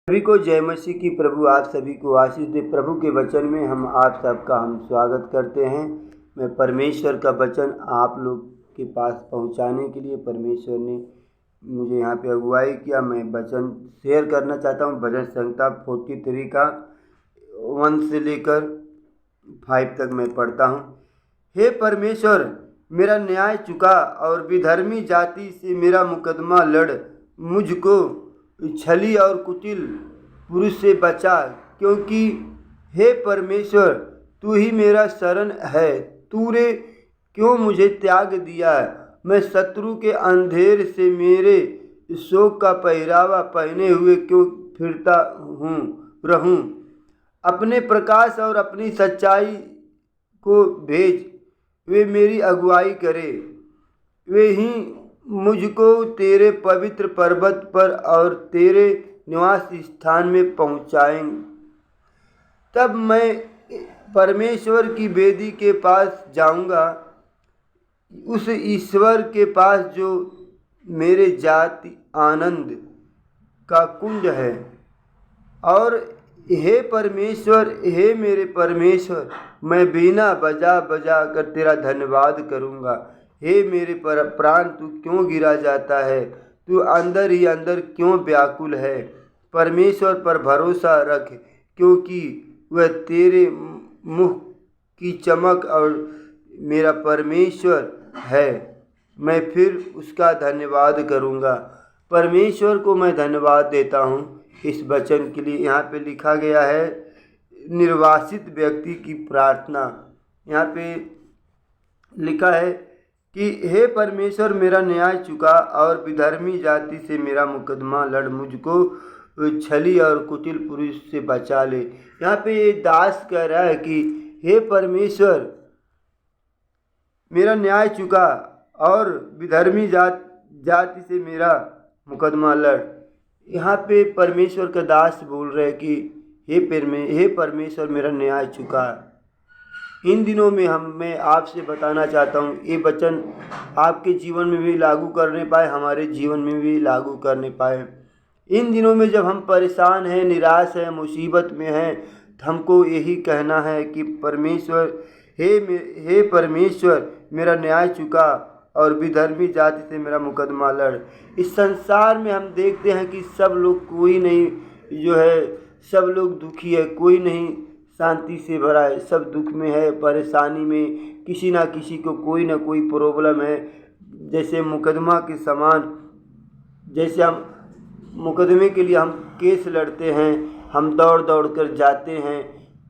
सभी को जय मसीह की। प्रभु आप सभी को आशीष दे। प्रभु के वचन में हम आप सबका स्वागत करते हैं। मैं परमेश्वर का वचन आप लोग के पास पहुंचाने के लिए परमेश्वर ने मुझे यहाँ पे अगुवाई किया। मैं वचन शेयर करना चाहता हूँ। भजन संहिता 43 का 1 से लेकर 5 तक मैं पढ़ता हूँ। हे परमेश्वर, मेरा न्याय चुका और विधर्मी जाति से मेरा मुकदमा लड़। मुझको छली और कुटिल पुरुष से बचा, क्योंकि हे परमेश्वर, तू ही मेरा शरण है। तूने क्यों मुझे त्याग दिया? मैं शत्रु के अंधेर से मेरे शोक का पहरावा पहने हुए क्यों फिरता रहूं? अपने प्रकाश और अपनी सच्चाई को भेज, वे मेरी अगुवाई करे। वे ही मुझको तेरे पवित्र पर्वत पर और तेरे निवास स्थान में पहुँचाएंगे। तब मैं परमेश्वर की वेदी के पास जाऊंगा, उस ईश्वर के पास जो मेरे जाति आनंद का कुंज है। और हे परमेश्वर, हे मेरे परमेश्वर, मैं बीना बजा बजा कर तेरा धन्यवाद करूंगा। हे मेरे प्राण, तू क्यों गिरा जाता है? तू अंदर ही अंदर क्यों व्याकुल है? परमेश्वर पर भरोसा रख, क्योंकि वह तेरे मुख की चमक और मेरा परमेश्वर है। मैं फिर उसका धन्यवाद करूंगा। परमेश्वर को मैं धन्यवाद देता हूँ इस वचन के लिए। यहाँ पे लिखा गया है निर्वासित व्यक्ति की प्रार्थना। यहाँ पे लिखा है कि हे परमेश्वर, मेरा न्याय चुका और विधर्मी जाति से मेरा मुकदमा लड़। मुझको छली और कुटिल पुरुष से बचा ले। यहाँ पे ये दास कह रहा है कि हे परमेश्वर, मेरा न्याय चुका और विधर्मी जाति से मेरा मुकदमा लड़। यहाँ पे परमेश्वर का दास बोल रहे हैं कि हे परमेश्वर, मेरा न्याय चुका। इन दिनों में मैं आपसे बताना चाहता हूँ, ये वचन आपके जीवन में भी लागू करने पाए, हमारे जीवन में भी लागू करने पाए। इन दिनों में जब हम परेशान हैं, निराश हैं, मुसीबत में हैं, तो हमको यही कहना है कि परमेश्वर, हे परमेश्वर, मेरा न्याय चुका और विधर्मी जाति से मेरा मुकदमा लड़। इस संसार में हम देखते हैं कि सब लोग, कोई नहीं जो है, सब लोग दुखी है, कोई नहीं शांति से भरा है। सब दुख में है, परेशानी में, किसी ना किसी को कोई ना कोई प्रॉब्लम है। जैसे मुकदमा के समान, जैसे हम मुकदमे के लिए हम केस लड़ते हैं, हम दौड़ दौड़ कर जाते हैं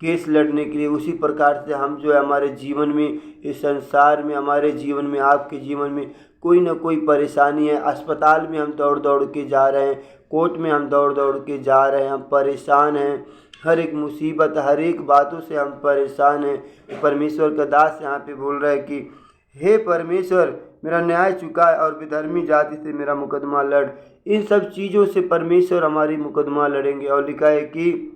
केस लड़ने के लिए, उसी प्रकार से हम जो है हमारे जीवन में, इस संसार में, हमारे जीवन में, आपके जीवन में कोई ना कोई परेशानी है। अस्पताल में हम दौड़ दौड़ के जा रहे हैं, कोर्ट में हम दौड़ दौड़ के जा रहे हैं, हम परेशान हैं। हर एक मुसीबत, हर एक बातों से हम परेशान हैं। परमेश्वर का दास यहाँ पे बोल रहा है कि हे परमेश्वर, मेरा न्याय चुका है और विधर्मी जाति से मेरा मुकदमा लड़। इन सब चीज़ों से परमेश्वर हमारी मुकदमा लड़ेंगे। और लिखा है कि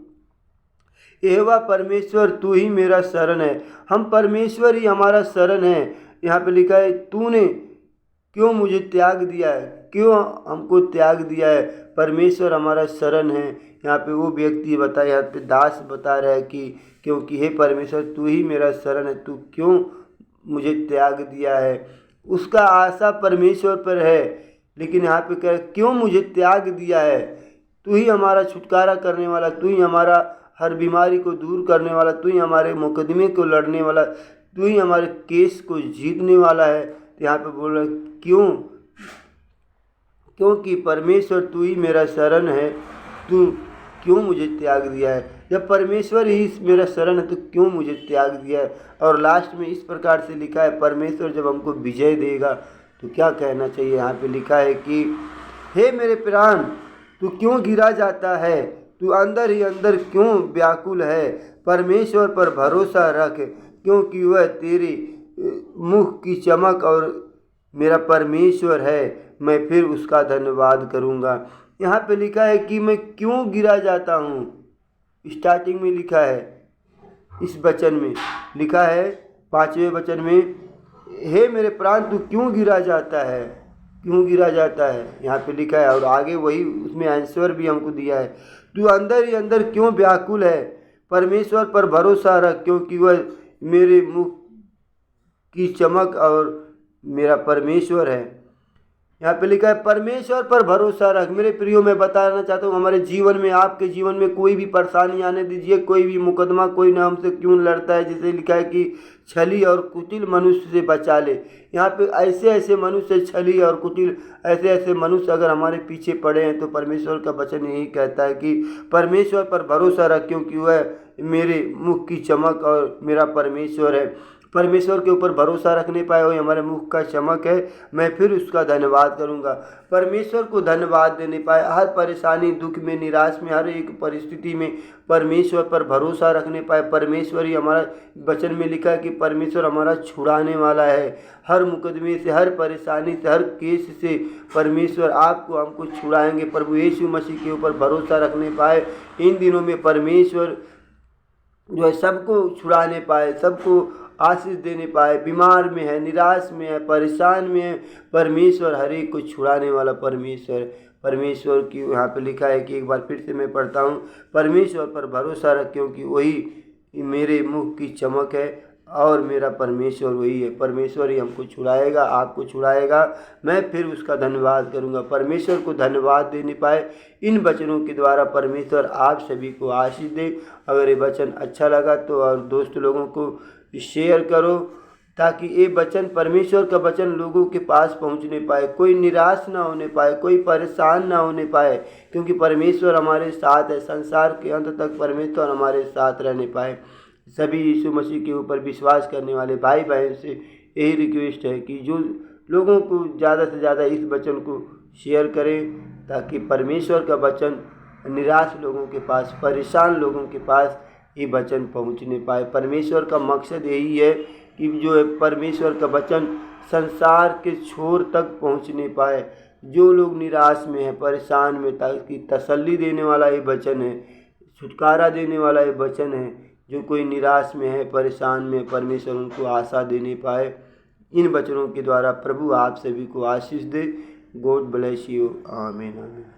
यहोवा परमेश्वर, तू ही मेरा शरण है। हम परमेश्वर ही हमारा शरण है। यहाँ पे लिखा है, तूने क्यों मुझे त्याग दिया है? क्यों हमको त्याग दिया है? परमेश्वर हमारा शरण है। यहाँ पे वो व्यक्ति बताया, यहाँ पे दास बता रहा है कि क्योंकि हे परमेश्वर, तू ही मेरा शरण है, तू क्यों मुझे त्याग दिया है? उसका आशा परमेश्वर पर है, लेकिन यहाँ पे कह, क्यों मुझे त्याग दिया है? तू ही हमारा छुटकारा करने वाला, तू ही हमारा हर बीमारी को दूर करने वाला, तू ही हमारे मुकदमे को लड़ने वाला, तू ही हमारे केस को जीतने वाला है। तो यहाँ पे बोल रहा है क्यों? क्योंकि परमेश्वर तू ही मेरा शरण है, तू क्यों मुझे त्याग दिया है? जब परमेश्वर ही मेरा शरण है तो क्यों मुझे त्याग दिया है? और लास्ट में इस प्रकार से लिखा है, परमेश्वर जब हमको विजय देगा तो क्या कहना चाहिए? यहाँ पे लिखा है कि हे मेरे प्राण, तू क्यों गिरा जाता है? तू अंदर ही अंदर क्यों व्याकुल है? परमेश्वर पर भरोसा रख, क्योंकि वह तेरे मुख की चमक और मेरा परमेश्वर है। मैं फिर उसका धन्यवाद करूँगा। यहाँ पे लिखा है कि मैं क्यों गिरा जाता हूँ। स्टार्टिंग में लिखा है, इस वचन में लिखा है 5वें वचन में, हे मेरे प्राण, तू क्यों गिरा जाता है? क्यों गिरा जाता है, यहाँ पे लिखा है। और आगे वही उसमें आंसर भी हमको दिया है, तू अंदर ही अंदर क्यों व्याकुल है, परमेश्वर पर भरोसा रख क्योंकि वह मेरे मुख की चमक और मेरा परमेश्वर है। यहाँ पे लिखा है परमेश्वर पर भरोसा रख। मेरे प्रियो, मैं बताना चाहता हूँ, हमारे जीवन में, आपके जीवन में कोई भी परेशानी आने दीजिए, कोई भी मुकदमा कोई ना हमसे क्यों लड़ता है, जिसे लिखा है कि छली और कुटिल मनुष्य से बचा ले। यहाँ पे ऐसे ऐसे मनुष्य, छली और कुटिल ऐसे ऐसे मनुष्य अगर हमारे पीछे पड़े हैं, तो परमेश्वर का वचन यही कहता है कि परमेश्वर पर भरोसा रख क्योंकि वह मेरे मुख की चमक और मेरा परमेश्वर है। परमेश्वर के ऊपर भरोसा रखने पाए वही हमारे मुख का चमक है, मैं फिर उसका धन्यवाद करूंगा। परमेश्वर को धन्यवाद देने पाए, हर परेशानी, दुख में, निराश में, हर एक परिस्थिति में परमेश्वर पर भरोसा रखने पाए। परमेश्वर ही हमारा, वचन में लिखा है कि परमेश्वर हमारा छुड़ाने वाला है, हर मुकदमे से, हर परेशानी से, हर केस से परमेश्वर आपको हमको छुड़ाएंगे। प्रभु यीशु मसीह के ऊपर भरोसा रखने पाए। इन दिनों में परमेश्वर जो है सबको छुड़ाने पाए, सबको आशीष देने पाए। बीमार में है, निराश में है, परेशान में है, परमेश्वर हर एक को छुड़ाने वाला परमेश्वर। परमेश्वर की यहाँ पे लिखा है कि एक बार फिर से मैं पढ़ता हूँ, परमेश्वर पर भरोसा रख क्योंकि वही मेरे मुख की चमक है और मेरा परमेश्वर वही है। परमेश्वर ही हमको छुड़ाएगा, आपको छुड़ाएगा, मैं फिर उसका धन्यवाद करूंगा। परमेश्वर को धन्यवाद देने पाए। इन वचनों के द्वारा परमेश्वर आप सभी को आशीष दे। अगर ये वचन अच्छा लगा तो और दोस्त लोगों को शेयर करो, ताकि ये वचन, परमेश्वर का वचन लोगों के पास पहुंचने पाए, कोई निराश ना होने पाए, कोई परेशान ना होने पाए, क्योंकि परमेश्वर हमारे साथ है। संसार के अंत तक परमेश्वर हमारे साथ रहने पाए। सभी यीशु मसीह के ऊपर विश्वास करने वाले भाई बहन से यही रिक्वेस्ट है कि जो लोगों को ज़्यादा से ज़्यादा इस वचन को शेयर करें, ताकि परमेश्वर का वचन निराश लोगों के पास, परेशान लोगों के पास ये वचन पहुंचने पाए। परमेश्वर का मकसद यही है कि जो है परमेश्वर का वचन संसार के छोर तक पहुंचने पाए। जो लोग निराश में हैं, परेशान में, ताकि तसल्ली देने वाला ये वचन है, छुटकारा देने वाला ये वचन है। जो कोई निराश में है, परेशान में, परमेश्वर उनको आशा देने पाए। इन वचनों के द्वारा प्रभु आप सभी को आशीष दे। God bless you. आमीन आमीन।